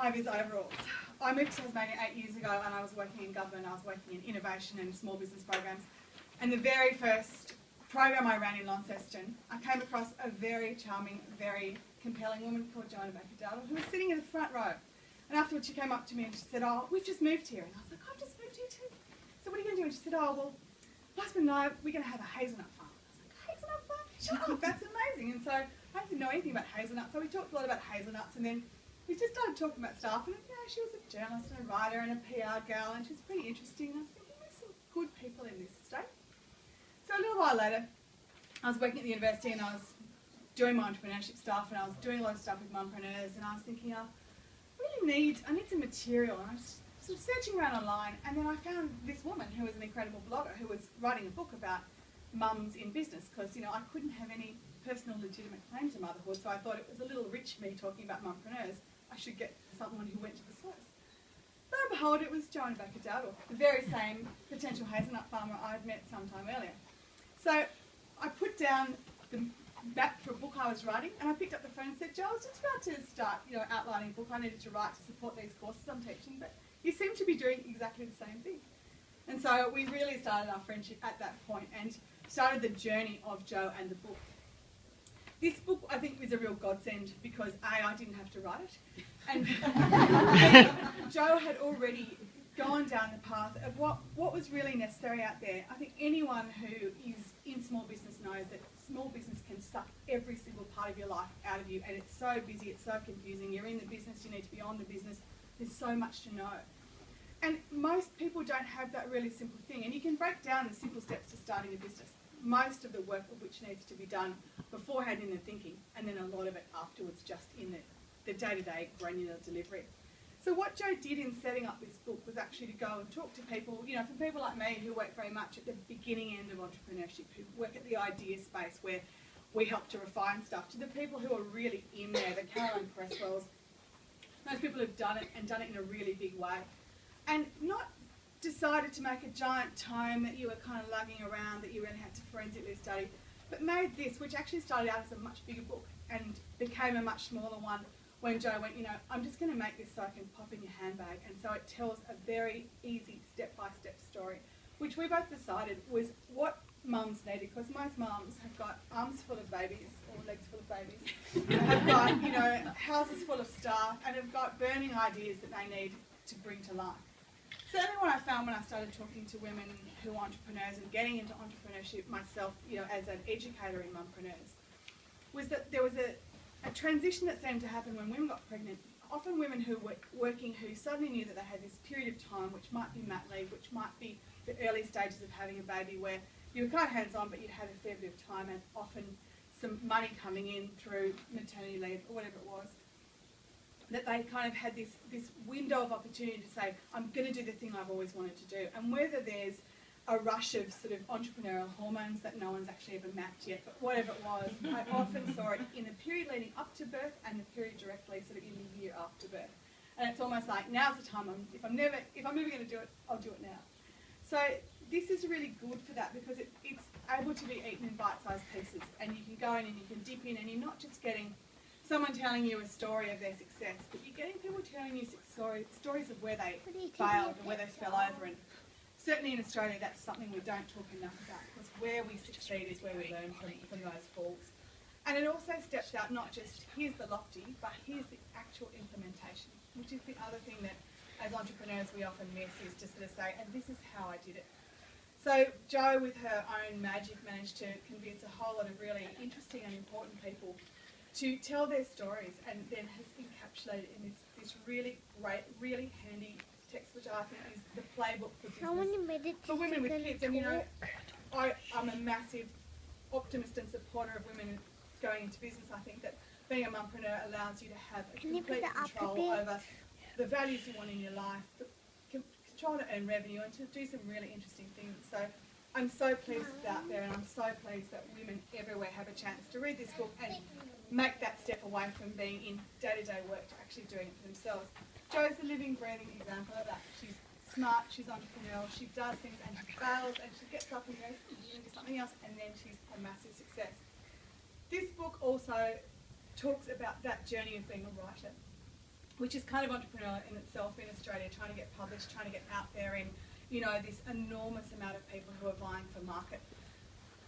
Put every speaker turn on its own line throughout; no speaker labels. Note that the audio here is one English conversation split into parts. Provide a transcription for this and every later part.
high-vis overalls. I moved to Tasmania 8 years ago and I was working in government. I was working in innovation and small business programs. And the very first program I ran in Launceston, I came across a very charming, very compelling woman called Baker-Dowdell who was sitting in the front row. And afterwards she came up to me and she said, "Oh, we've just moved here." And I was like, "I've just moved here too." So what are you going to do? And she said, "Oh, well, my husband and I, we're going to have a hazelnut farm." I was like, "Hazelnut farm? Shut up, that's amazing." And so I didn't know anything about hazelnuts, so we talked a lot about hazelnuts, and then we just started talking about stuff. And she was a journalist and a writer and a PR gal, and she was pretty interesting. And I was thinking, there's some good people in this state. So a little while later, I was working at the university and I was doing my entrepreneurship stuff, and I was doing a lot of stuff with mumpreneurs, and I was thinking, I need some material. And I was sort of searching around online, and then I found this woman who was an incredible blogger who was writing a book about mums in business, because I couldn't have any personal legitimate claim to motherhood, so I thought it was a little rich me talking about mumpreneurs. I should get someone who went to the source. Lo and behold, it was Baker-Dowdell, the very same potential hazelnut farmer I'd met sometime earlier. So I put down the back for a book I was writing, and I picked up the phone and said, "Jo, I was just about to start, outlining a book I needed to write to support these courses I'm teaching, but you seem to be doing exactly the same thing." And so we really started our friendship at that point and started the journey of Jo and the book. This book, I think, was a real godsend because A, I didn't have to write it, and Jo had already gone down the path of what was really necessary out there. I think anyone who is in small business knows that small business can suck every single part of your life out of you, and it's so busy, it's so confusing. You're in the business, you need to be on the business. There's so much to know. And most people don't have that really simple thing, and you can break down the simple steps to starting a business. Most of the work of which needs to be done beforehand in the thinking, and then a lot of it afterwards just in the day-to-day granular delivery. So what Jo did in setting up this book was actually to go and talk to people, from people like me who work very much at the beginning end of entrepreneurship, who work at the idea space where we help to refine stuff, to the people who are really in there, the Caroline Cresswells, those people who've done it and done it in a really big way. And not decided to make a giant tome that you were kind of lugging around, that you really had to forensically study, but made this, which actually started out as a much bigger book and became a much smaller one when Jo went, I'm just going to make this so I can pop in your handbag. And so it tells a very easy step-by-step story, which we both decided was what mums needed, because most mums have got arms full of babies, or legs full of babies, have got, houses full of staff, and have got burning ideas that they need to bring to life. Certainly what I found when I started talking to women who are entrepreneurs and getting into entrepreneurship myself, as an educator in mumpreneurs, was that there was a transition that seemed to happen when women got pregnant. Often women who were working who suddenly knew that they had this period of time, which might be mat leave, which might be the early stages of having a baby, where you were kind of hands-on but you'd had a fair bit of time and often some money coming in through maternity leave or whatever it was, that they kind of had this window of opportunity to say, I'm going to do the thing I've always wanted to do. And whether there's a rush of sort of entrepreneurial hormones that no one's actually ever mapped yet, but whatever it was, I often saw it in the period leading up to birth and the period directly sort of in the year after birth. And it's almost like, now's the time, if I'm ever going to do it, I'll do it now. So this is really good for that, because it's able to be eaten in bite-sized pieces, and you can go in and you can dip in, and you're not just getting someone telling you a story of their success, but you're getting people telling you stories of where they failed and where they fell over. And certainly in Australia, that's something we don't talk enough about, because where we succeed is where we learn from those falls. And it also steps out not just, here's the lofty, but here's the actual implementation, which is the other thing that as entrepreneurs we often miss, is to sort of say, and this is how I did it. So Jo, with her own magic, managed to convince a whole lot of really interesting and important people to tell their stories, and then has encapsulated in this really great, really handy text, which I think is the playbook for business for women with kids. And I'm a massive optimist and supporter of women going into business. I think that being a mumpreneur allows you to have a complete control over the values you want in your life, the control to earn revenue, and to do some really interesting things. So I'm so pleased it's out there, and I'm so pleased that women everywhere have a chance to read this book and make that step away from being in day-to-day work to actually doing it for themselves. Jo's a living, breathing example of that. She's smart, she's entrepreneurial, she does things and she fails and she gets up and goes into something else, and then she's a massive success. This book also talks about that journey of being a writer. which is kind of entrepreneurial in itself in Australia, trying to get published, trying to get out there in, this enormous amount of people who are vying for market.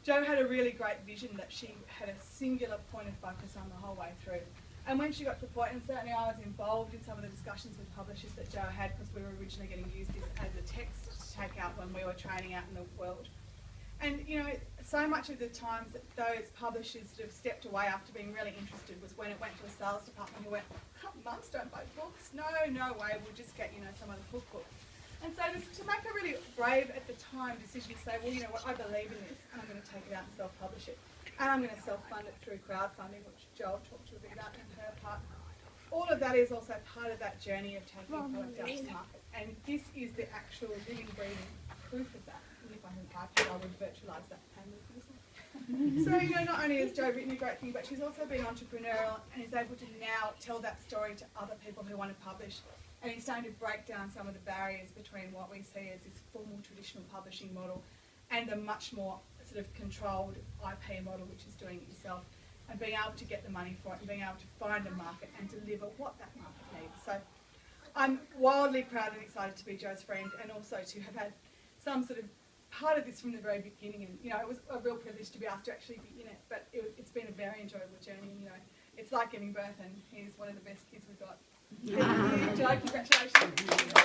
Jo had a really great vision that she had a singular point of focus on the whole way through. And when she got to the point, and certainly I was involved in some of the discussions with publishers that Jo had, because we were originally going to use this as a text to take out when we were training out in the world. And, so much of the times that those publishers sort of stepped away after being really interested was when it went to a sales department who went, mums don't buy books. No way, we'll just get, some other book. And so to make a really brave at the time decision to say, well, you know what, I believe in this and I'm going to take it out and self-publish it. And I'm going to self-fund it through crowdfunding, which Jo talked to a bit about in her part. All of that is also part of that journey of taking a product out to market. And this is the actual living, breathing proof of that. And if I had an iPad, I would virtualise that panel for this one. So, not only has Jo written a great thing, but she's also been entrepreneurial and is able to now tell that story to other people who want to publish. And he's starting to break down some of the barriers between what we see as this formal traditional publishing model and the much more sort of controlled IP model, which is doing it yourself, and being able to get the money for it and being able to find a market and deliver what that market needs. So I'm wildly proud and excited to be Jo's friend, and also to have had some sort of part of this from the very beginning. And it was a real privilege to be asked to actually be in it, but it's been a very enjoyable journey. And it's like giving birth, and he's one of the best kids we've got. Thank you, Jo, congratulations.